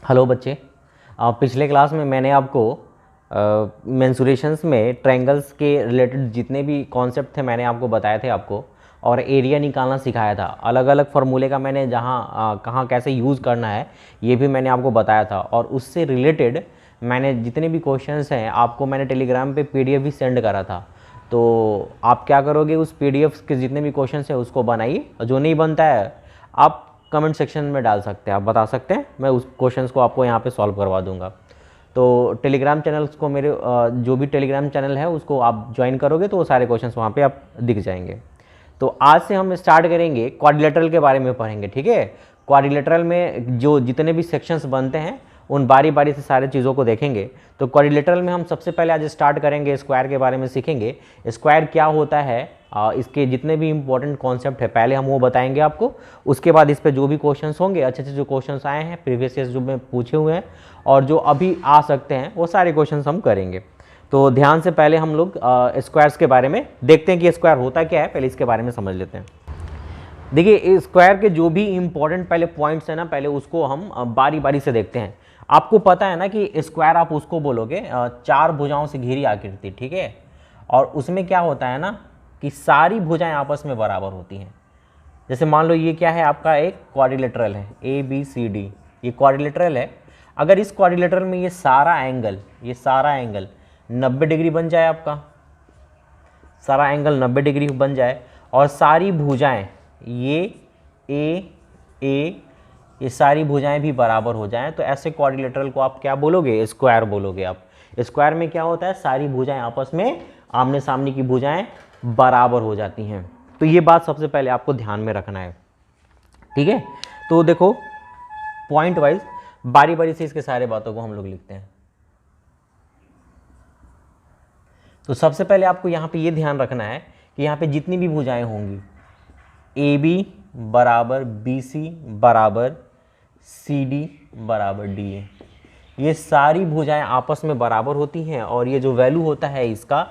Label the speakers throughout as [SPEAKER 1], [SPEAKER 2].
[SPEAKER 1] Hello बच्चे। पिछले class में मैंने आपको मेंसुरेशंस में ट्रायंगल्स के रिलेटेड जितने भी कॉन्सेप्ट थे मैंने आपको बताए थे आपको, और एरिया निकालना सिखाया था। अलग अलग फार्मूले का मैंने जहाँ कहाँ कैसे यूज़ करना है ये भी मैंने आपको बताया था, और उससे रिलेटेड मैंने जितने भी क्वेश्चंस हैं आपको मैंने टेलीग्राम पे पीडीएफ भी सेंड करा था। तो आप क्या करोगे, उस पीडीएफ के जितने भी क्वेश्चंस हैं उसको बनाइए, और जो नहीं बनता है आप कमेंट सेक्शन में डाल सकते हैं, आप बता सकते हैं, मैं उस क्वेश्चंस को आपको यहाँ पे सॉल्व करवा दूंगा। तो टेलीग्राम चैनल्स को मेरे जो भी टेलीग्राम चैनल है उसको आप ज्वाइन करोगे तो वो सारे क्वेश्चंस वहाँ पे आप दिख जाएंगे। तो आज से हम स्टार्ट करेंगे क्वाड्रिलेटरल के बारे में पढ़ेंगे, ठीक है। क्वाड्रिलेटरल में जो जितने भी सेक्शंस बनते हैं उन बारी बारी से सारे चीज़ों को देखेंगे। तो क्वाड्रिलेटरल में हम सबसे पहले आज स्टार्ट करेंगे, स्क्वायर के बारे में सीखेंगे। स्क्वायर क्या होता है, इसके जितने भी इंपॉर्टेंट कॉन्सेप्ट है पहले हम वो बताएंगे आपको। उसके बाद इस पर जो भी क्वेश्चंस होंगे, अच्छे अच्छे जो क्वेश्चंस आए हैं प्रीवियस ईयर जो में पूछे हुए हैं और जो अभी आ सकते हैं, वो सारे क्वेश्चंस हम करेंगे। तो ध्यान से पहले हम लोग स्क्वायर्स के बारे में देखते हैं कि स्क्वायर होता क्या है, पहले इसके बारे में समझ लेते हैं। देखिए, स्क्वायर के जो भी इंपॉर्टेंट पहले पॉइंट्स हैं ना, पहले उसको हम बारी बारी से देखते हैं। आपको पता है ना कि स्क्वायर आप उसको बोलोगे चार भुजाओं से घिरी आकृति, ठीक है। और उसमें क्या होता है ना कि सारी भुजाएं आपस में बराबर होती हैं। जैसे मान लो ये क्या है, आपका एक क्वाड्रिलेटरल है, ए बी सी डी, ये क्वाड्रिलेटरल है। अगर इस क्वाड्रिलेटरल में ये सारा एंगल 90 डिग्री बन जाए, आपका सारा एंगल 90 डिग्री बन जाए, और सारी भुजाएं ये सारी भुजाएं भी बराबर हो जाएं, तो ऐसे क्वाड्रिलेटरल को आप क्या बोलोगे, स्क्वायर बोलोगे आप। स्क्वायर में क्या होता है, सारी भुजाएं आपस में, आमने सामने की भुजाएं बराबर हो जाती हैं। तो ये बात सबसे पहले आपको ध्यान में रखना है, ठीक है। तो देखो पॉइंट वाइज बारी बारी से इसके सारे बातों को हम लोग लिखते हैं। तो सबसे पहले आपको यहाँ पे ये ध्यान रखना है कि यहाँ पे जितनी भी भुजाएं होंगी, ए बी बराबर बी सी बराबर सी डी बराबर डी ए, ये सारी भुजाएं आपस में बराबर होती हैं, और ये जो वैल्यू होता है इसका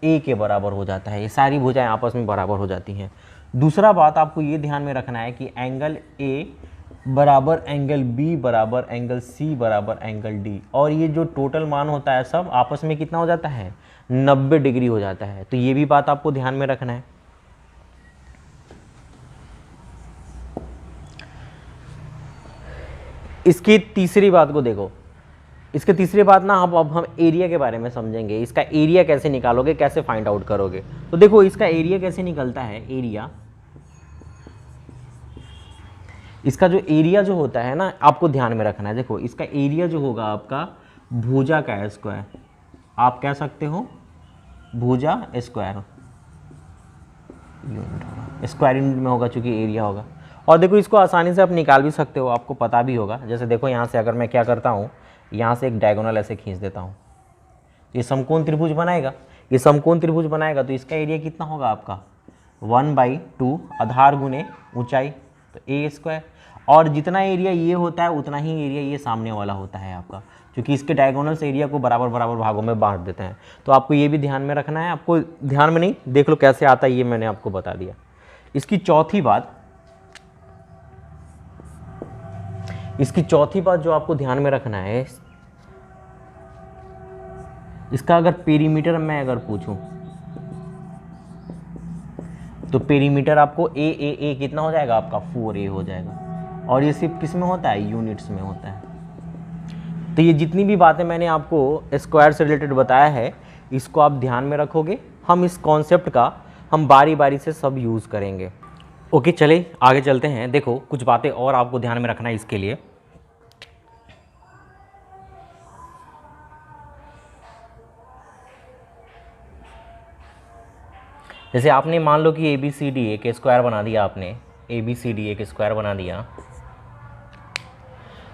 [SPEAKER 1] ए के बराबर हो जाता है। ये सारी भुजाएं आपस में बराबर हो जाती हैं। दूसरा बात आपको ये ध्यान में रखना है कि एंगल ए बराबर एंगल बी बराबर एंगल सी बराबर एंगल डी, और ये जो टोटल मान होता है सब आपस में कितना हो जाता है, 90 डिग्री हो जाता है। तो ये भी बात आपको ध्यान में रखना है। इसकी तीसरी बात को देखो, इसके तीसरी बात ना अब हम एरिया के बारे में समझेंगे। इसका एरिया कैसे निकालोगे, कैसे फाइंड आउट करोगे। तो देखो इसका एरिया कैसे निकलता है, एरिया, इसका जो एरिया जो होता है ना आपको ध्यान में रखना है। देखो इसका एरिया जो होगा आपका भुजा का स्क्वायर, आप कह सकते हो भुजा स्क्वायर, स्क्वायर यूनिट में होगा चूंकि एरिया होगा। और देखो इसको आसानी से आप निकाल भी सकते हो, आपको पता भी होगा। जैसे देखो यहाँ से अगर मैं क्या करता हूँ, यहाँ से एक डायगोनल ऐसे खींच देता हूँ, ये समकोण त्रिभुज बनाएगा, ये समकोण त्रिभुज बनाएगा। तो इसका एरिया कितना होगा आपका 1/2 आधार गुने ऊंचाई, तो ए स्क्वायर। और जितना एरिया ये होता है उतना ही एरिया ये सामने वाला होता है आपका, क्योंकि इसके डायगोनल्स एरिया को बराबर बराबर भागों में बांट देते हैं। तो आपको ये भी ध्यान में रखना है। आपको ध्यान में नहीं, देख लो कैसे आता है, ये मैंने आपको बता दिया। इसकी चौथी बात जो आपको ध्यान में रखना है, इसका अगर पेरीमीटर मैं अगर पूछूं तो पेरीमीटर आपको ए कितना हो जाएगा आपका 4a हो जाएगा, और ये सिर्फ किस में होता है, यूनिट्स में होता है। तो ये जितनी भी बातें मैंने आपको स्क्वायर से रिलेटेड बताया है इसको आप ध्यान में रखोगे। हम इस कॉन्सेप्ट का हम बारी बारी से सब यूज़ करेंगे। ओके, चले आगे चलते हैं। देखो कुछ बातें और आपको ध्यान में रखना है इसके लिए। जैसे आपने मान लो कि ए बी सी डी एक स्क्वायर बना दिया, आपने ए बी सी डी एक स्क्वायर बना दिया,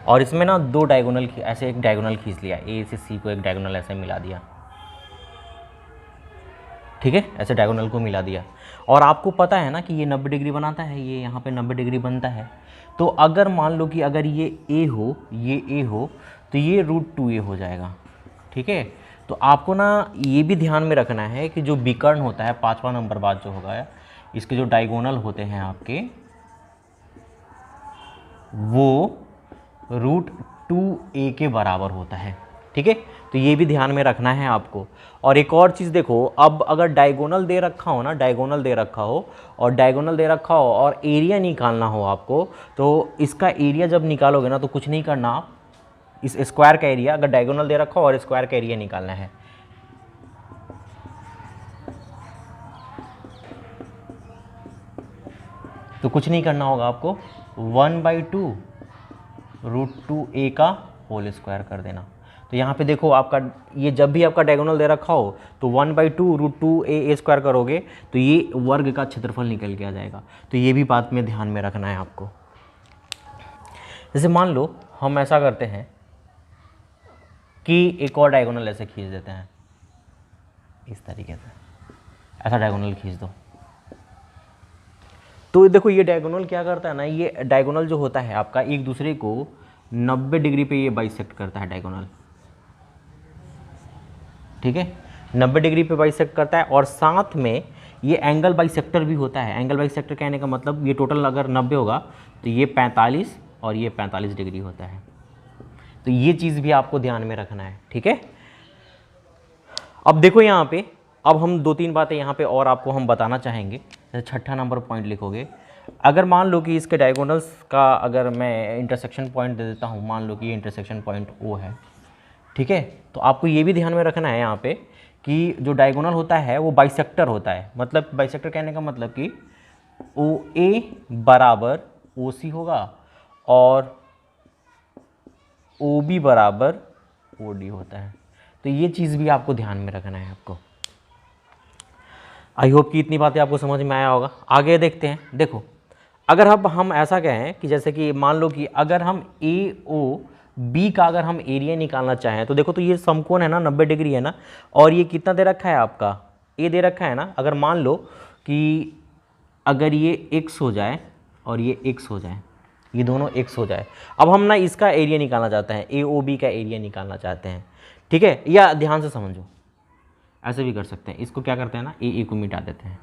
[SPEAKER 1] और इसमें ना दो डायगोनल ऐसे एक डायगोनल खींच लिया, ए से सी को एक डायगोनल ऐसे मिला दिया, ठीक है, ऐसे डायगोनल को मिला दिया। और आपको पता है ना कि ये 90 डिग्री बनाता है, ये यहाँ पे 90 डिग्री बनता है। तो अगर मान लो कि अगर ये ए हो, ये ए हो, तो ये √2a हो जाएगा, ठीक है। तो आपको ना ये भी ध्यान में रखना है कि जो विकर्ण होता है, 5वां नंबर बात जो होगा, इसके जो डायगोनल होते हैं आपके, वो 2a के बराबर होता है। ठीक है, तो ये भी ध्यान में रखना है आपको। और एक और चीज़ देखो, अब अगर डायगोनल दे रखा हो ना, डायगोनल दे रखा हो और डायगोनल दे रखा हो और एरिया निकालना हो आपको, तो इसका एरिया जब निकालोगे ना तो कुछ नहीं करना आप, इस स्क्वायर का एरिया, अगर डायगोनल दे रखा हो और स्क्वायर का एरिया निकालना है, तो कुछ नहीं करना होगा आपको, 1/2 √2a का होल स्क्वायर कर देना। तो यहाँ पे देखो आपका ये जब भी आपका डायगोनल दे रखा हो तो 1/2 √2a स्क्वायर करोगे तो ये वर्ग का क्षेत्रफल निकल के आ जाएगा। तो ये भी बात में ध्यान में रखना है आपको। जैसे मान लो हम ऐसा करते हैं कि एक और डायगोनल ऐसे खींच देते हैं, इस तरीके से ऐसा डायगोनल खींच दो। तो देखो ये डायगोनल क्या करता है ना, ये डायगोनल जो होता है आपका एक दूसरे को 90 डिग्री पे ये बाइसेक्ट करता है डायगोनल। ठीक है, 90 डिग्री पे बाइसेक्ट करता है और साथ में ये एंगल बाइसेक्टर भी होता है। एंगल बाइसेक्टर कहने का मतलब ये टोटल अगर 90 होगा तो ये 45 और ये 45 डिग्री होता है। तो ये चीज़ भी आपको ध्यान में रखना है। ठीक है, अब देखो यहाँ पे, अब हम 2-3 बातें यहाँ पे और आपको हम बताना चाहेंगे। जैसे छठा नंबर पॉइंट लिखोगे, अगर मान लो कि इसके डायगोनल्स का अगर मैं इंटरसेक्शन पॉइंट दे देता हूँ, मान लो कि ये इंटरसेक्शन पॉइंट O है। ठीक है, तो आपको ये भी ध्यान में रखना है यहाँ पे कि जो डायगोनल होता है वो बाइसेक्टर होता है। मतलब बाइसेक्टर कहने का मतलब कि OA बराबर OC होगा और OB बराबर OD होता है। तो ये चीज़ भी आपको ध्यान में रखना है आपको। आई होप कि इतनी बातें आपको समझ में आया होगा। आगे देखते हैं। देखो अगर अब हम ऐसा कहें कि जैसे कि मान लो कि अगर हम AOB का अगर हम एरिया निकालना चाहें, तो देखो तो ये समकोण है ना, 90 डिग्री है ना, और ये कितना दे रखा है आपका, A दे रखा है ना। अगर मान लो कि अगर ये x हो जाए और ये x हो जाए, ये दोनों x हो जाए, अब हम ना इसका एरिया निकालना चाहते हैं, AOB का एरिया निकालना चाहते हैं। ठीक है, या ध्यान से समझो, ऐसे भी कर सकते हैं। इसको क्या करते हैं ना, ए को मिटा देते हैं,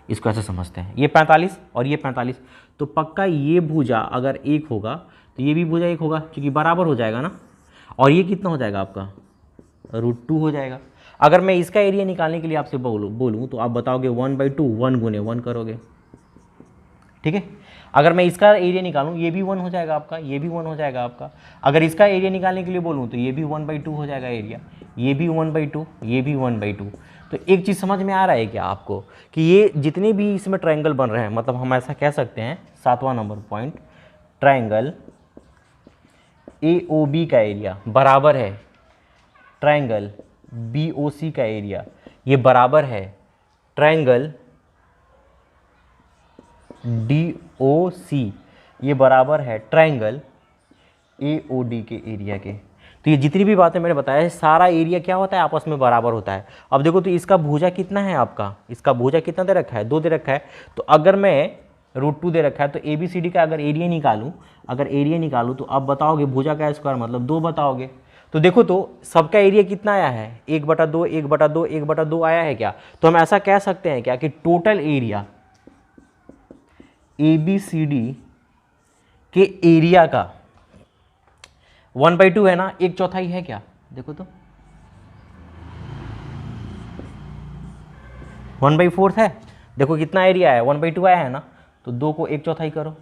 [SPEAKER 1] इसको ऐसे समझते हैं, ये 45 और ये 45, तो पक्का ये भुजा अगर 1 होगा तो ये भी भुजा 1 होगा, क्योंकि बराबर हो जाएगा ना। और ये कितना हो जाएगा आपका, √2 हो जाएगा। अगर मैं इसका एरिया निकालने के लिए आपसे बोलूँ तो आप बताओगे 1/2, 1 गुने 1 करोगे। ठीक है, अगर मैं इसका एरिया निकालूं ये भी 1 हो जाएगा आपका, ये भी 1 हो जाएगा आपका। अगर इसका एरिया निकालने के लिए बोलूं तो ये भी 1/2 हो जाएगा एरिया, ये भी 1/2, ये भी 1/2। तो एक चीज़ समझ में आ रहा है क्या आपको कि ये जितने भी इसमें ट्रायंगल बन रहे हैं, मतलब हम ऐसा कह सकते हैं 7वां नंबर पॉइंट, ट्रायंगल AOB का एरिया बराबर है ट्रायंगल BOC का एरिया, ये बराबर है ट्रायंगल DOC, ये बराबर है ट्रायंगल AOD के एरिया के। तो ये जितनी भी बातें मैंने बताया है, सारा एरिया क्या होता है, आपस में बराबर होता है। अब देखो तो इसका भुजा कितना है आपका, इसका भुजा कितना दे रखा है, 2 दे रखा है। तो अगर मैं √2 दे रखा है तो ABCD का अगर एरिया निकालूं, तो अब बताओगे भुजा का स्क्वायर मतलब 2 बताओगे। तो देखो तो सबका एरिया कितना आया है, 1/2, 1/2, 1/2 आया है क्या। तो हम ऐसा कह सकते हैं क्या कि टोटल एरिया ABCD के एरिया का 1/2 है ना, 1/4 है क्या, देखो तो 1/4 है। देखो कितना एरिया है, 1/2 आया है ना, तो 2 को 1/4 करो,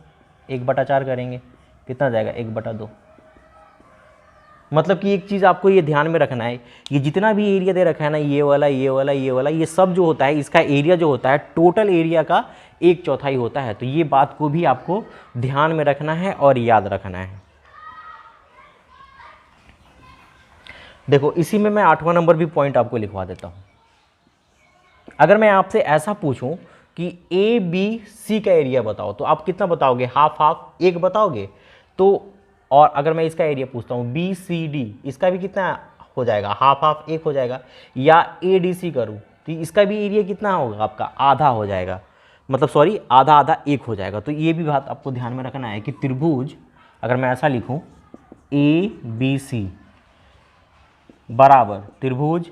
[SPEAKER 1] 1/4 करेंगे, कितना जाएगा 1/2। मतलब कि एक चीज़ आपको ये ध्यान में रखना है, ये जितना भी एरिया दे रखा है ना, ये वाला ये वाला ये वाला, ये सब जो होता है इसका एरिया जो होता है टोटल एरिया का 1/4 होता है। तो ये बात को भी आपको ध्यान में रखना है और याद रखना है। देखो इसी में मैं 8वां नंबर भी पॉइंट आपको लिखवा देता हूँ। अगर मैं आपसे ऐसा पूछूं कि ABC का एरिया बताओ, तो आप कितना बताओगे, हाफ हाफ 1 बताओगे। तो और अगर मैं इसका एरिया पूछता हूँ BCD, इसका भी कितना हो जाएगा, हाफ हाफ 1 हो जाएगा। या ADC करूँ तो इसका भी एरिया कितना होगा आपका, आधा हो जाएगा, मतलब सॉरी आधा आधा 1 हो जाएगा। तो ये भी बात आपको ध्यान में रखना है कि त्रिभुज, अगर मैं ऐसा लिखूँ ABC बराबर त्रिभुज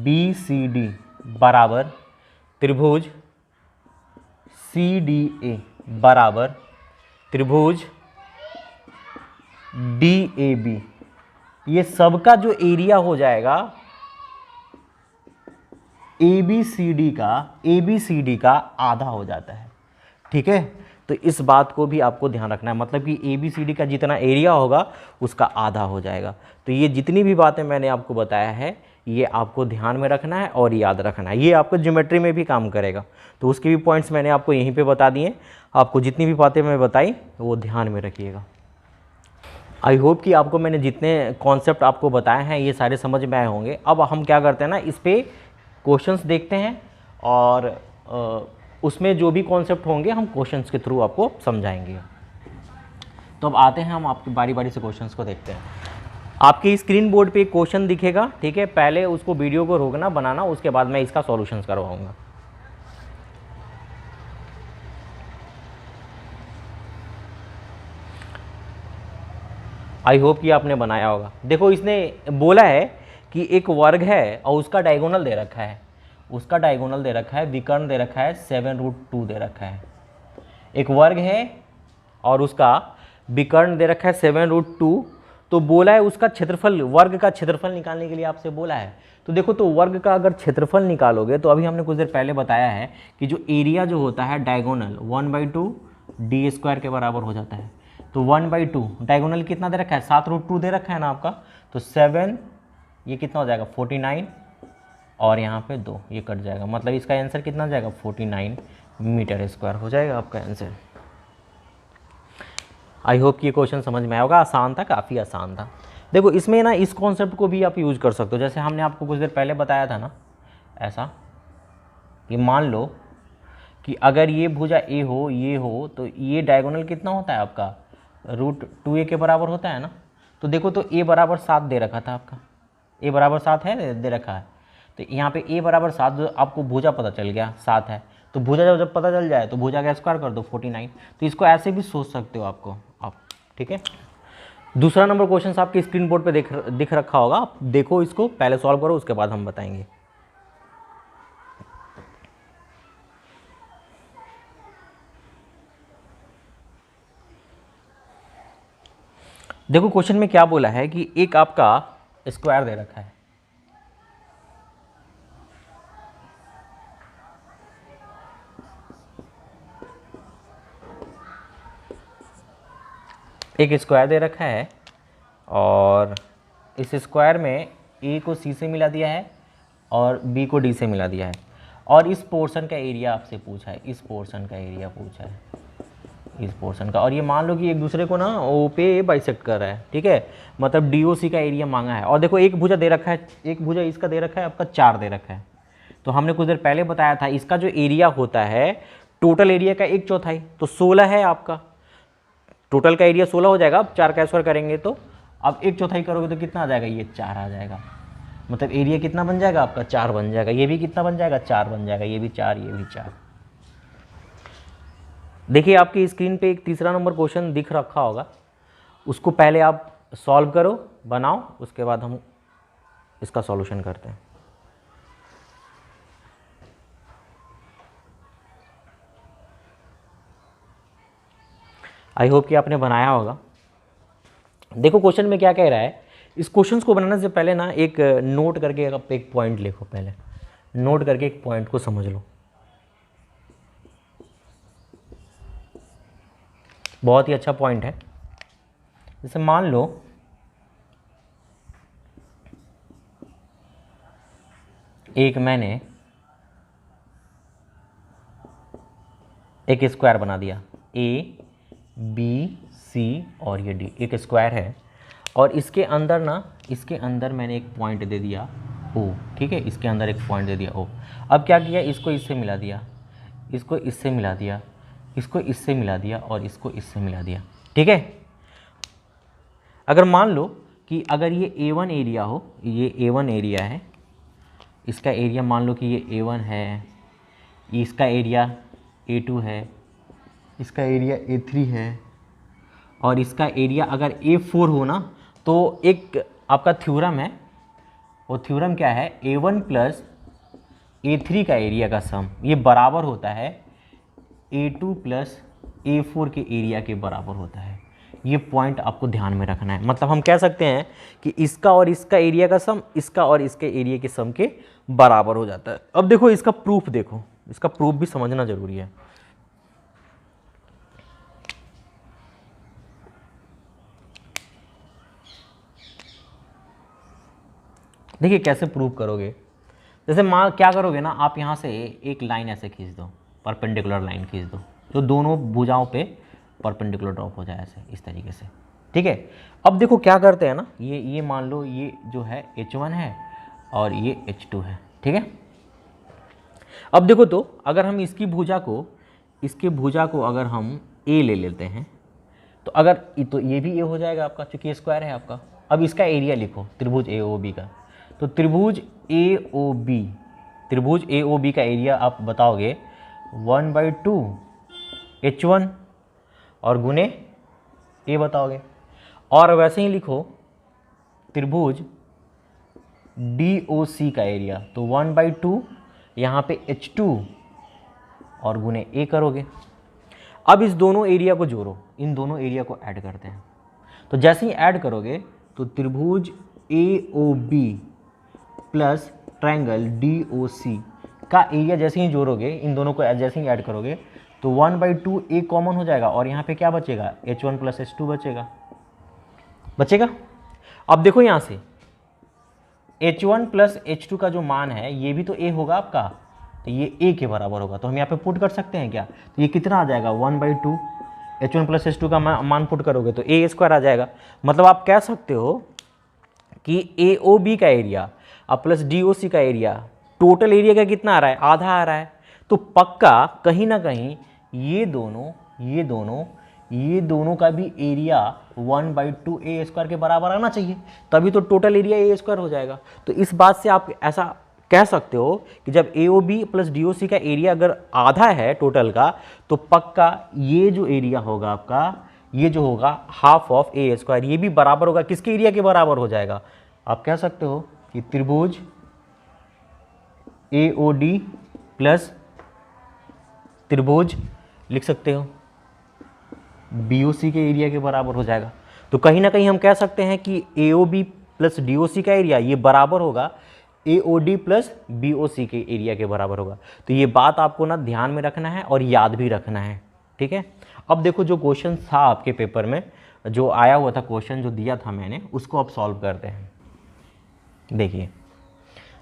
[SPEAKER 1] BCD बराबर त्रिभुज CDA बराबर त्रिभुज DAB, ये सबका जो एरिया हो जाएगा ABCD का आधा हो जाता है। ठीक है, तो इस बात को भी आपको ध्यान रखना है, मतलब कि ABCD का जितना एरिया होगा उसका आधा हो जाएगा। तो ये जितनी भी बातें मैंने आपको बताया है ये आपको ध्यान में रखना है और याद रखना है, ये आपको ज्योमेट्री में भी काम करेगा। तो उसके भी पॉइंट्स मैंने आपको यहीं पे बता दिए, आपको जितनी भी बातें मैं बताई वो ध्यान में रखिएगा। आई होप कि आपको मैंने जितने कॉन्सेप्ट आपको बताए हैं ये सारे समझ में आए होंगे। अब हम क्या करते हैं ना, इस पर क्वेश्चंस देखते हैं और उसमें जो भी कॉन्सेप्ट होंगे हम क्वेश्चंस के थ्रू आपको समझाएंगे। तो अब आते हैं, हम आपकी बारी बारी से क्वेश्चंस को देखते हैं। आपकी स्क्रीन बोर्ड पे एक क्वेश्चन दिखेगा, ठीक है, पहले उसको वीडियो को रोकना, बनाना, उसके बाद मैं इसका सॉल्यूशंस करवाऊंगा। आई होप कि आपने बनाया होगा। देखो इसने बोला है कि एक वर्ग है और उसका डायगोनल दे रखा है, उसका डायगोनल दे रखा है, विकर्ण दे रखा है 7√2 दे रखा है। एक वर्ग है और उसका विकर्ण दे रखा है 7√2। तो बोला है उसका क्षेत्रफल, वर्ग का क्षेत्रफल निकालने के लिए आपसे बोला है। तो देखो, तो वर्ग का अगर क्षेत्रफल निकालोगे तो अभी हमने कुछ देर पहले बताया है कि जो एरिया जो होता है डायगोनल 1/2 d² के बराबर हो जाता है। तो 1/2 डायगोनल कितना दे रखा है, 7√2 दे रखा है ना आपका, तो 7 ये कितना हो जाएगा 49 और यहाँ पे 2 ये कट जाएगा, मतलब इसका आंसर कितना हो जाएगा 49 मीटर स्क्वायर हो जाएगा आपका आंसर। आई होप कि ये क्वेश्चन समझ में आया होगा, आसान था, काफ़ी आसान था। देखो इसमें ना इस कॉन्सेप्ट को भी आप यूज़ कर सकते हो, जैसे हमने आपको कुछ देर पहले बताया था ना, ऐसा कि मान लो कि अगर ये भुजा ए हो, ये हो, तो ये डायगोनल कितना होता है आपका √2a के बराबर होता है ना। तो देखो, तो a बराबर 7 दे रखा था आपका, a बराबर 7 है, दे रखा है। तो यहाँ पे a बराबर 7 आपको भुजा पता चल गया 7 है, तो भुजा जब पता चल जाए तो भुजा का स्क्वायर कर दो 49। तो इसको ऐसे भी सोच सकते हो आपको आप, ठीक है। दूसरा नंबर क्वेश्चन आपके स्क्रीन बोर्ड पे दिख रखा होगा, आप देखो, इसको पहले सॉल्व करो, उसके बाद हम बताएंगे। देखो क्वेश्चन में क्या बोला है कि एक आपका स्क्वायर दे रखा है, एक स्क्वायर दे रखा है और इस स्क्वायर में ए को सी से मिला दिया है और बी को डी से मिला दिया है, और इस पोर्शन का एरिया आपसे पूछा है, इस पोर्शन का एरिया पूछा है, इस पोर्शन का। और ये मान लो कि एक दूसरे को ना ओ पे बाइसेक्ट कर रहा है, ठीक है, मतलब DOC का एरिया मांगा है। और देखो एक भुजा दे रखा है, एक भुजा इसका दे रखा है आपका 4 दे रखा है। तो हमने कुछ देर पहले बताया था इसका जो एरिया होता है टोटल एरिया का 1/4, तो 16 है आपका, टोटल का एरिया 16 हो जाएगा। अब 4 का स्क्वायर करेंगे तो अब 1/4 करोगे तो कितना आ जाएगा, ये 4 आ जाएगा, मतलब एरिया कितना बन जाएगा आपका 4 बन जाएगा। ये भी कितना बन जाएगा 4 बन जाएगा, ये भी 4, ये भी 4। देखिए आपकी स्क्रीन पे एक तीसरा नंबर क्वेश्चन दिख रखा होगा, उसको पहले आप सॉल्व करो, बनाओ, उसके बाद हम इसका सॉल्यूशन करते हैं। आई होप कि आपने बनाया होगा। देखो क्वेश्चन में क्या कह रहा है, इस क्वेश्चन को बनाने से पहले ना एक नोट करके आप एक पॉइंट लिखो, पहले नोट करके एक पॉइंट को समझ लो। बहुत ही अच्छा पॉइंट है। जैसे मान लो एक मैंने एक स्क्वायर बना दिया, ABC और ये D एक स्क्वायर है, और इसके अंदर ना, इसके अंदर मैंने एक पॉइंट दे दिया O, ठीक है, इसके अंदर एक पॉइंट दे दिया O। अब क्या किया, इसको इससे मिला दिया, इसको इससे मिला दिया, इसको इससे मिला दिया और इसको इससे मिला दिया, ठीक है। अगर मान लो कि अगर ये A1 एरिया हो, ये A1 एरिया है, इसका एरिया मान लो कि ये A1 है, इसका एरिया A2 है, इसका एरिया A3 है, और इसका एरिया अगर A4 हो ना, तो एक आपका थ्योरम है, वो थ्योरम क्या है, A1 प्लस A3 का एरिया का सम ये बराबर होता है A2 प्लस A4 के एरिया के बराबर होता है। ये पॉइंट आपको ध्यान में रखना है। मतलब हम कह सकते हैं कि इसका और इसका एरिया का सम इसका और इसके एरिया के सम के बराबर हो जाता है। अब देखो इसका प्रूफ, देखो इसका प्रूफ भी समझना जरूरी है। देखिए कैसे प्रूव करोगे। जैसे मान क्या करोगे ना, आप यहाँ से एक लाइन ऐसे खींच दो, परपेंडिकुलर लाइन खींच दो जो दोनों भुजाओं पे परपेंडिकुलर ड्रॉप हो जाए ऐसे, इस तरीके से, ठीक है। अब देखो क्या करते हैं ना, ये मान लो ये जो है H1 है और ये H2 है, ठीक है। अब देखो तो अगर हम इसकी भुजा को अगर हम A ले लेते हैं तो अगर तो ये भी A हो जाएगा आपका, क्योंकि स्क्वायर है आपका। अब इसका एरिया लिखो त्रिभुज AOB का, तो त्रिभुज AOB का एरिया आप बताओगे 1/2 H1 और गुने A बताओगे। और वैसे ही लिखो त्रिभुज DOC का एरिया, तो 1/2 यहाँ पे H2 और गुने A करोगे। अब इस दोनों एरिया को जोड़ो, इन दोनों एरिया को ऐड करते हैं। तो जैसे ही ऐड करोगे तो त्रिभुज AOB प्लस ट्रायंगल DOC का एरिया जैसे ही जोड़ोगे, इन दोनों को जैसे ही ऐड करोगे तो 1/2 A कॉमन हो जाएगा और यहाँ पे क्या बचेगा, H1 प्लस H2 बचेगा। अब देखो यहाँ से H1 प्लस H2 का जो मान है ये भी तो A होगा आपका, तो ये A के बराबर होगा। तो हम यहाँ पे पुट कर सकते हैं क्या, तो ये कितना आ जाएगा 1/2 H1 प्लस H2 का मान पुट करोगे तो A स्क्वायर आ जाएगा। मतलब आप कह सकते हो कि AOB का एरिया अब प्लस DOC का एरिया, टोटल एरिया का कितना आ रहा है, आधा आ रहा है। तो पक्का कहीं ना कहीं ये दोनों का भी एरिया 1/2 A स्क्वायर के बराबर आना चाहिए, तभी तो टोटल एरिया A स्क्वायर हो जाएगा। तो इस बात से आप ऐसा कह सकते हो कि जब AOB प्लस DOC का एरिया अगर आधा है टोटल का, तो पक्का ये जो एरिया होगा आपका, ये जो होगा हाफ ऑफ A स्क्वायर, ये भी बराबर होगा किसके एरिया के बराबर हो जाएगा। आप कह सकते हो कि त्रिभुज AOD प्लस त्रिभुज लिख सकते हो BOC के एरिया के बराबर हो जाएगा। तो कहीं ना कहीं हम कह सकते हैं कि AOB प्लस DOC का एरिया ये बराबर होगा AOD प्लस BOC के एरिया के बराबर होगा। तो ये बात आपको ना ध्यान में रखना है और याद भी रखना है, ठीक है। अब देखो जो क्वेश्चन था आपके पेपर में, जो आया हुआ था क्वेश्चन जो दिया था मैंने, उसको अब सॉल्व करते हैं।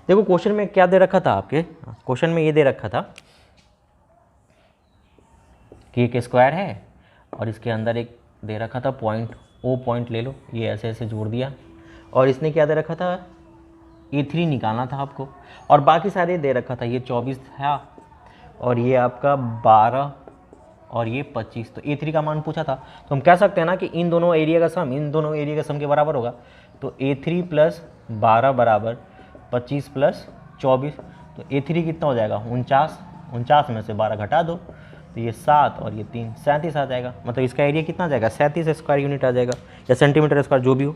[SPEAKER 1] देखो क्वेश्चन में क्या दे रखा था आपके, क्वेश्चन में ये दे रखा था कि एक स्क्वायर है और इसके अंदर एक दे रखा था पॉइंट, O पॉइंट ले लो, ये ऐसे ऐसे जोड़ दिया, और इसने क्या दे रखा था A3 निकालना था आपको, और बाकी सारे दे रखा था, ये 24 था और ये आपका 12 और ये 25। तो A3 का मान पूछा था, तो हम कह सकते हैं ना कि इन दोनों एरिया का सम के बराबर होगा। तो A3 प्लस 12 बराबर 25 प्लस 24, तो A3 कितना हो जाएगा 49 में से 12 घटा दो तो ये 7 और ये 3 37 आ जाएगा। मतलब इसका एरिया कितना आ जाएगा 37 स्क्वायर यूनिट आ जाएगा, या सेंटीमीटर स्क्वायर जो भी हो।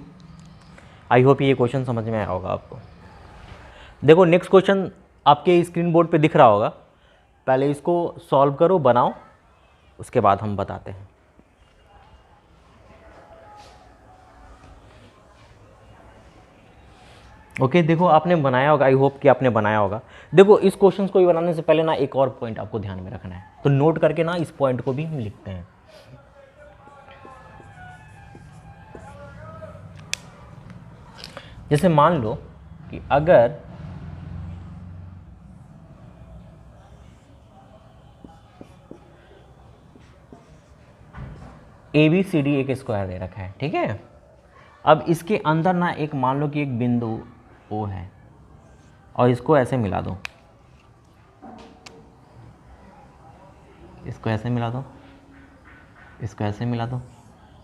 [SPEAKER 1] आई होप ये क्वेश्चन समझ में आया होगा आपको। देखो नेक्स्ट क्वेश्चन आपके स्क्रीन बोर्ड पे दिख रहा होगा, पहले इसको सॉल्व करो, बनाओ, उसके बाद हम बताते हैं। ओके देखो आपने बनाया होगा, आई होप कि आपने बनाया होगा। देखो इस क्वेश्चन को बनाने से पहले ना एक और पॉइंट आपको ध्यान में रखना है, तो नोट करके ना इस पॉइंट को भी हम लिखते हैं। जैसे मान लो कि अगर ABCD एक स्क्वायर दे रखा है, ठीक है। अब इसके अंदर ना एक मान लो कि एक बिंदु O है और इसको ऐसे मिला दो, इसको ऐसे मिला दो, इसको ऐसे मिला दो,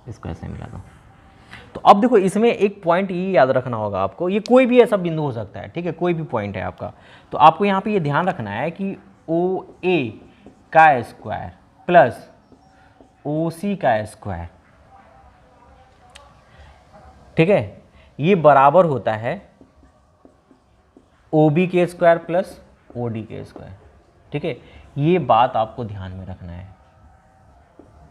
[SPEAKER 1] इसको ऐसे मिला दो। तो अब देखो इसमें एक पॉइंट ये याद रखना होगा आपको, ये कोई भी ऐसा बिंदु हो सकता है, ठीक है, कोई भी पॉइंट है आपका। तो आपको यहाँ पे ये ध्यान रखना है कि OA का स्क्वायर प्लस OC का स्क्वायर, ठीक है, ये बराबर होता है OB के स्क्वायर प्लस OD के स्क्वायर, ठीक है। ये बात आपको ध्यान में रखना है।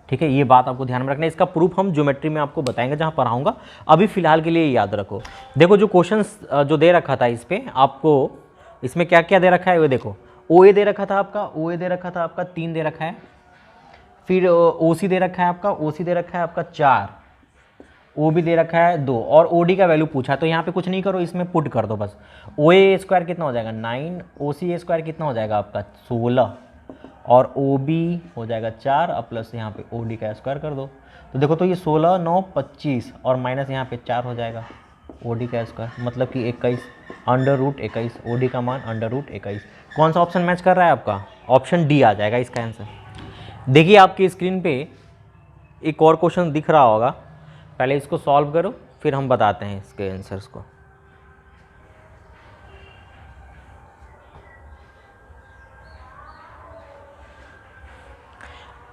[SPEAKER 1] ठीक है, ये बात आपको ध्यान में रखना है। इसका प्रूफ हम ज्योमेट्री में आपको बताएंगे जहाँ पढ़ाऊंगा, अभी फिलहाल के लिए याद रखो। देखो जो क्वेश्चंस जो दे रखा था इस पे आपको, इसमें क्या क्या दे रखा है वो देखो। ओ ए दे रखा था आपका, ओ ए दे रखा था आपका 3 दे रखा है, फिर ओ सी दे रखा है आपका, ओ सी दे रखा है आपका 4, ओ भी दे रखा है 2 और ओ डी का वैल्यू पूछा। तो यहाँ पे कुछ नहीं करो, इसमें पुट कर दो बस। ओ ए स्क्वायर कितना हो जाएगा 9, ओ सी ए स्क्वायर कितना हो जाएगा आपका 16 और ओ बी हो जाएगा 4 और प्लस यहाँ पे ओ डी का स्क्वायर कर दो। तो देखो तो ये 16 9 25 और माइनस यहाँ पे 4 हो जाएगा ओ डी का स्क्वायर, मतलब कि 21 अंडर रूट 21, ओ डी का मान अंडर रूट 21। कौन सा ऑप्शन मैच कर रहा है आपका? ऑप्शन डी आ जाएगा इसका आंसर। देखिए आपकी स्क्रीन पे एक और क्वेश्चन दिख रहा होगा, पहले इसको सॉल्व करो फिर हम बताते हैं इसके आंसर्स को।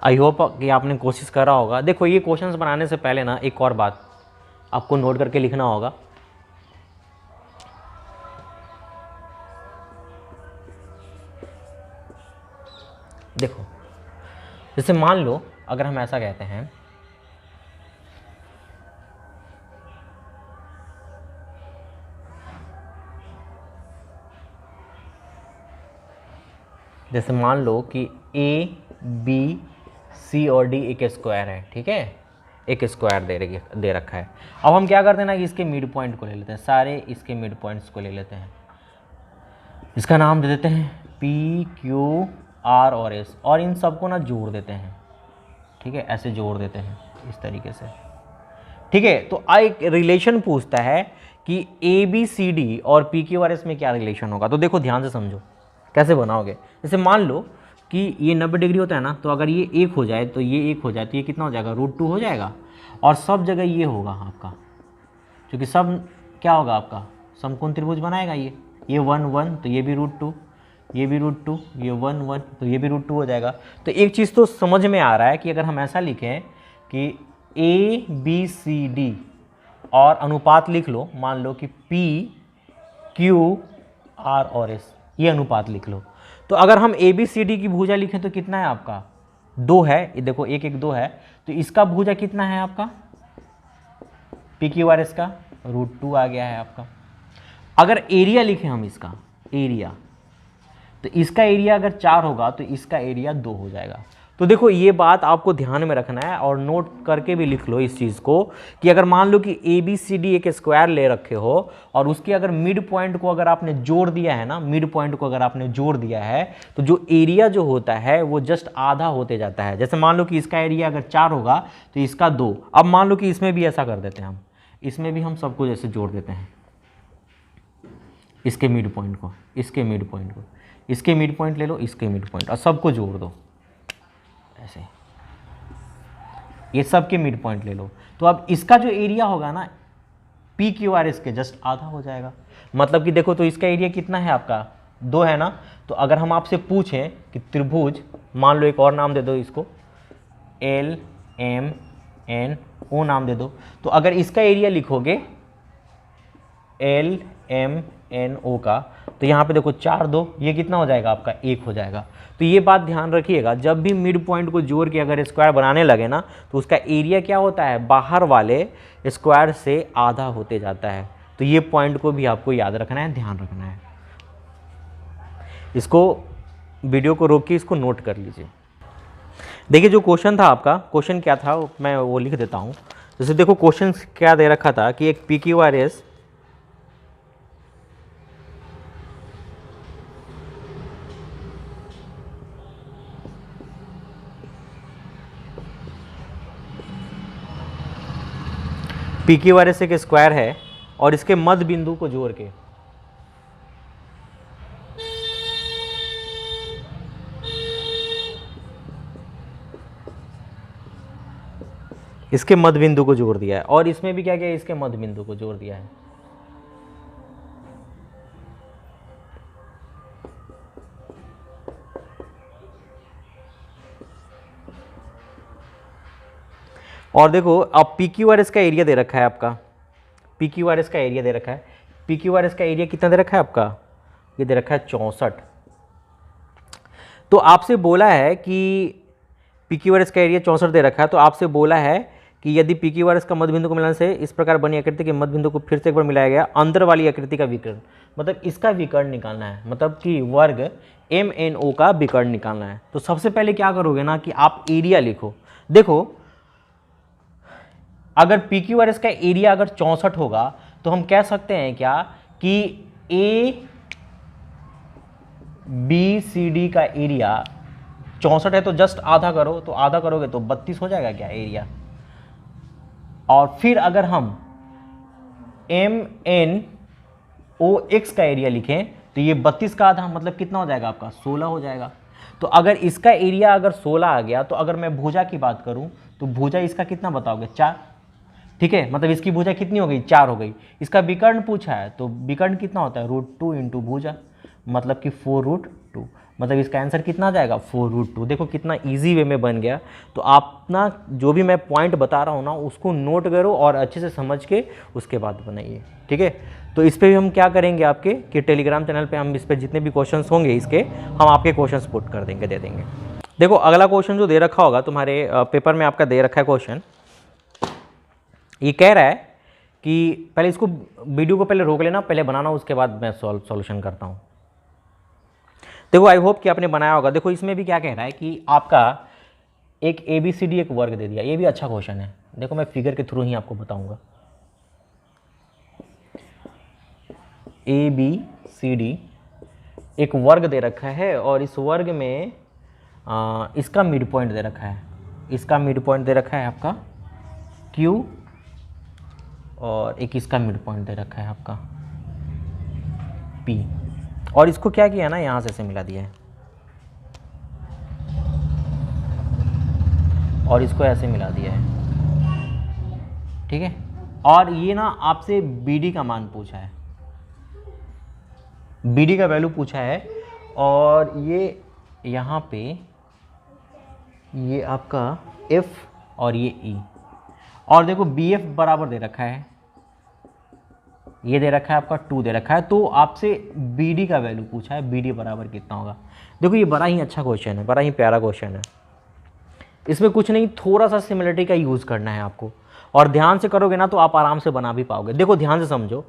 [SPEAKER 1] आई होप कि आपने कोशिश करा होगा। देखो ये क्वेश्चंस बनाने से पहले ना एक और बात आपको नोट करके लिखना होगा। देखो जैसे मान लो अगर हम ऐसा कहते हैं, जैसे मान लो कि ए बी सी और डी एक स्क्वायर है, ठीक है, एक स्क्वायर दे रखा है। अब हम क्या करते हैं ना कि इसके मिड पॉइंट को ले लेते हैं, सारे इसके मिड पॉइंट्स को ले लेते हैं, इसका नाम दे देते हैं पी क्यू आर और एस और इन सबको ना जोड़ देते हैं, ठीक है, ऐसे जोड़ देते हैं इस तरीके से, ठीक है। तो एक रिलेशन पूछता है कि ए बी सी डी और पी क्यू आर एस में क्या रिलेशन होगा। तो देखो ध्यान से समझो कैसे बनाओगे। जैसे मान लो कि ये 90 डिग्री होता है ना, तो अगर ये 1 हो जाए तो ये 1 हो जाए तो ये कितना हो जाएगा √2 हो जाएगा और सब जगह ये होगा आपका, क्योंकि सब क्या होगा आपका समकोण त्रिभुज बनाएगा ये 1 1 तो ये भी √2, ये भी √2, ये 1 1 तो ये भी √2 हो जाएगा। तो एक चीज़ तो समझ में आ रहा है कि अगर हम ऐसा लिखें कि ए बी सी डी और अनुपात लिख लो, मान लो कि पी क्यू आर और एस, ये अनुपात लिख लो। तो अगर हम ए बी सी डी की भुजा लिखें तो कितना है आपका 2 है, ये देखो 1 1 2 है, तो इसका भुजा कितना है आपका पी क्यू आर एस का √2 आ गया है आपका। अगर एरिया लिखें हम इसका एरिया, तो इसका एरिया अगर 4 होगा तो इसका एरिया 2 हो जाएगा। तो देखो ये बात आपको ध्यान में रखना है और नोट करके भी लिख लो इस चीज़ को कि अगर मान लो कि ए बी सी डी एक स्क्वायर ले रखे हो और उसके अगर मिड पॉइंट को अगर आपने जोड़ दिया है ना, मिड पॉइंट को अगर आपने जोड़ दिया है तो जो एरिया जो होता है वो जस्ट आधा होते जाता है। जैसे मान लो कि इसका एरिया अगर 4 होगा तो इसका 2। अब मान लो कि इसमें भी ऐसा कर देते हैं हम, इसमें भी हम सबको जैसे जोड़ देते हैं, इसके मिड पॉइंट को, इसके मिड पॉइंट को, इसके मिड पॉइंट ले लो, इसके मिड पॉइंट और सबको जोड़ दो ऐसे, ये सब के मिड पॉइंट ले लो। तो अब इसका जो एरिया होगा ना पी क्यू आर एस के जस्ट आधा हो जाएगा। मतलब कि देखो तो इसका एरिया कितना है आपका 2 है ना। तो अगर हम आपसे पूछें कि त्रिभुज, मान लो एक और नाम दे दो इसको एल एम एन ओ नाम दे दो, तो अगर इसका एरिया लिखोगे एल एम एन ओ का, तो यहाँ पे देखो 4 2 ये कितना हो जाएगा आपका 1 हो जाएगा। तो ये बात ध्यान रखिएगा, जब भी मिड पॉइंट को जोड़ के अगर स्क्वायर बनाने लगे ना तो उसका एरिया क्या होता है बाहर वाले स्क्वायर से आधा होते जाता है। तो ये पॉइंट को भी आपको याद रखना है, ध्यान रखना है। इसको वीडियो को रोक के इसको नोट कर लीजिए। देखिए जो क्वेश्चन था आपका, क्वेश्चन क्या था मैं वो लिख देता हूँ। जैसे देखो क्वेश्चन क्या दे रखा था कि एक P Q R S P Q R S एक स्क्वायर है और इसके मध्य बिंदु को जोड़ के इसके मध्य बिंदु को जोड़ दिया है और इसमें भी क्या किया इसके मध्य बिंदु को जोड़ दिया है। और देखो अब पी क्यू आर एस का एरिया दे रखा है आपका, पी क्यू आर एस का एरिया दे रखा है, पी क्यू आर एस का एरिया कितना दे रखा है आपका, ये दे रखा है 64। तो आपसे बोला है कि पी क्यू आर एस का एरिया 64 दे रखा है, तो आपसे बोला है कि यदि पी क्यू आर एस का मध्य बिंदु को मिलाने से इस प्रकार बनी आकृति के मध्य बिंदु को फिर से एक बार मिलाया गया, अंदर वाली आकृति का विकर्ण, मतलब इसका विकर्ण निकालना है, मतलब कि वर्ग एम एन ओ का विकर्ण निकालना है। तो सबसे पहले क्या करोगे ना कि आप एरिया लिखो। देखो अगर पी क्यू आर एस का एरिया अगर 64 होगा तो हम कह सकते हैं क्या कि ए बी सी डी का एरिया 64 है, तो जस्ट आधा करो, तो आधा करोगे तो 32 हो जाएगा क्या एरिया। और फिर अगर हम एम एन ओ एक्स का एरिया लिखें तो ये 32 का आधा मतलब कितना हो जाएगा आपका 16 हो जाएगा। तो अगर इसका एरिया अगर 16 आ गया तो अगर मैं भुजा की बात करूं तो भुजा इसका कितना बताओगे 4, ठीक है, मतलब इसकी भुजा कितनी हो गई 4 हो गई। इसका विकर्ण पूछा है तो विकर्ण कितना होता है √2 इंटू भुजा, मतलब कि 4√2, मतलब इसका आंसर कितना आ जाएगा 4√2। देखो कितना इजी वे में बन गया। तो आप ना जो भी मैं पॉइंट बता रहा हूँ ना उसको नोट करो और अच्छे से समझ के उसके बाद बनाइए, ठीक है। तो इस पर भी हम क्या करेंगे आपके कि टेलीग्राम चैनल पे हम इस पर जितने भी क्वेश्चंस होंगे इसके हम आपके क्वेश्चंस पुट कर देंगे, दे देंगे। देखो अगला क्वेश्चन जो दे रखा होगा तुम्हारे पेपर में आपका दे रखा है क्वेश्चन, ये कह रहा है कि पहले इसको वीडियो को पहले रोक लेना, पहले बनाना, उसके बाद मैं सॉल्यूशन करता हूँ। देखो आई होप कि आपने बनाया होगा। देखो इसमें भी क्या कह रहा है कि आपका एक ए बी सी डी एक वर्ग दे दिया, ये भी अच्छा क्वेश्चन है। देखो मैं फिगर के थ्रू ही आपको बताऊंगा। ए बी सी डी एक वर्ग दे रखा है और इस वर्ग में इसका मिड पॉइंट दे रखा है, इसका मिड पॉइंट दे रखा है आपका Q और एक इसका मिड पॉइंट दे रखा है आपका P, और इसको क्या किया ना यहाँ से ऐसे मिला दिया है और इसको ऐसे मिला दिया है, ठीक है। और ये ना आपसे BD का मान पूछा है, BD का वैल्यू पूछा है और ये यहाँ पे ये आपका F और ये E, और देखो BF बराबर दे रखा है, ये दे रखा है आपका 2 दे रखा है। तो आपसे BD का वैल्यू पूछा है, BD बराबर कितना होगा। देखो ये बड़ा ही अच्छा क्वेश्चन है, बड़ा ही प्यारा क्वेश्चन है। इसमें कुछ नहीं, थोड़ा सा सिमिलरिटी का यूज़ करना है आपको, और ध्यान से करोगे ना तो आप आराम से बना भी पाओगे। देखो ध्यान से समझो।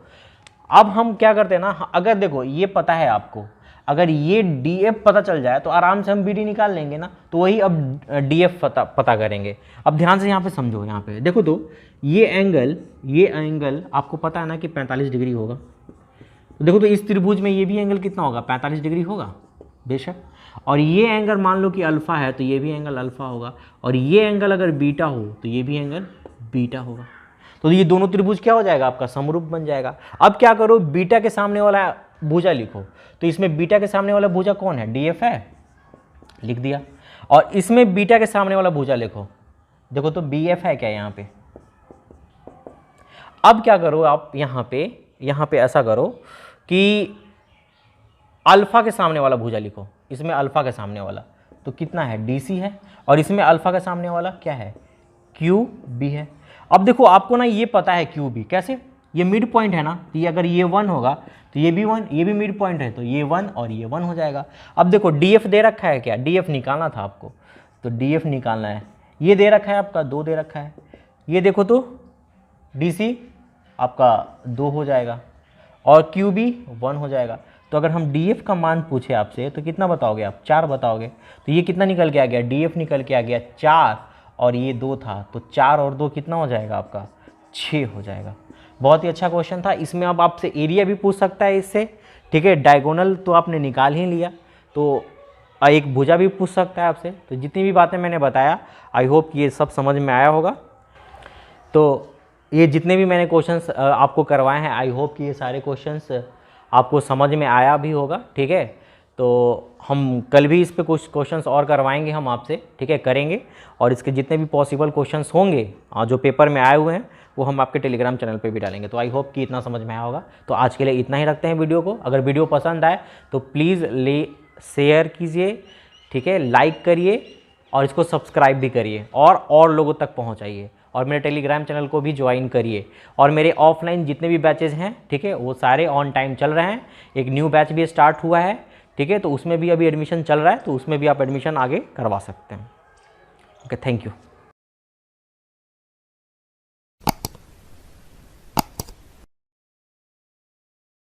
[SPEAKER 1] अब हम क्या करते हैं ना, अगर देखो ये पता है आपको, अगर ये DF पता चल जाए तो आराम से हम BD निकाल लेंगे ना, तो वही अब DF पता करेंगे। अब ध्यान से यहाँ पे समझो, यहाँ पे देखो तो ये एंगल आपको पता है ना कि 45 डिग्री होगा। तो देखो तो इस त्रिभुज में ये भी एंगल कितना होगा 45 डिग्री होगा बेशक, और ये एंगल मान लो कि अल्फा है तो ये भी एंगल अल्फा होगा, और ये एंगल अगर बीटा हो तो ये भी एंगल बीटा होगा। तो ये दोनों त्रिभुज क्या हो जाएगा आपका समरूप बन जाएगा। अब क्या करो, बीटा के सामने वाला भुजा लिखो। तो इसमें बीटा के सामने वाला भुजा कौन है, DF है, लिख दिया। और इसमें बीटा के सामने वाला भुजा लिखो, देखो तो BF है क्या यहाँ पे। अब क्या करो आप यहाँ पे ऐसा करो कि अल्फा के सामने वाला भुजा लिखो। इसमें अल्फा के सामने वाला तो कितना है DC है, और इसमें अल्फा के सामने वाला क्या है QB है। अब देखो आपको ना ये पता है QB कैसे, ये मिड पॉइंट है ना, तो ये अगर ये 1 होगा तो ये भी 1, ये भी मिड पॉइंट है तो ये 1 और ये 1 हो जाएगा। अब देखो DF दे रखा है क्या, DF निकालना था आपको, तो DF निकालना है। ये दे रखा है आपका 2 दे रखा है, ये देखो तो DC आपका 2 हो जाएगा और QB 1 हो जाएगा। तो अगर हम DF का मान पूछे आपसे तो कितना बताओगे आप, 4 बताओगे। तो ये कितना निकल के आ गया, DF निकल के आ गया 4 और ये 2 था, तो 4 और 2 कितना हो जाएगा आपका 6 हो जाएगा। बहुत ही अच्छा क्वेश्चन था। इसमें अब आपसे एरिया भी पूछ सकता है इससे, ठीक है। डायगोनल तो आपने निकाल ही लिया, तो एक भुजा भी पूछ सकता है आपसे। तो जितनी भी बातें मैंने बताया आई होप ये सब समझ में आया होगा। तो ये जितने भी मैंने क्वेश्चंस आपको करवाए हैं आई होप कि ये सारे क्वेश्चंस आपको समझ में आया भी होगा, ठीक है। तो हम कल भी इस पे कुछ क्वेश्चंस और करवाएंगे हम आपसे, ठीक है, करेंगे। और इसके जितने भी पॉसिबल क्वेश्चंस होंगे जो पेपर में आए हुए हैं वो हम आपके टेलीग्राम चैनल पे भी डालेंगे। तो आई होप कि इतना समझ में आया होगा। तो आज के लिए इतना ही रखते हैं वीडियो को। अगर वीडियो पसंद आए तो प्लीज़ शेयर कीजिए, ठीक है, लाइक करिए और इसको सब्सक्राइब भी करिए और लोगों तक पहुँचाइए, और मेरे टेलीग्राम चैनल को भी ज्वाइन करिए। और मेरे ऑफलाइन जितने भी बैचेज़ हैं, ठीक है, वो सारे ऑन टाइम चल रहे हैं। एक न्यू बैच भी स्टार्ट हुआ है, ठीक है, तो उसमें भी अभी एडमिशन चल रहा है, तो उसमें भी आप एडमिशन आगे करवा सकते हैं। Okay, thank you.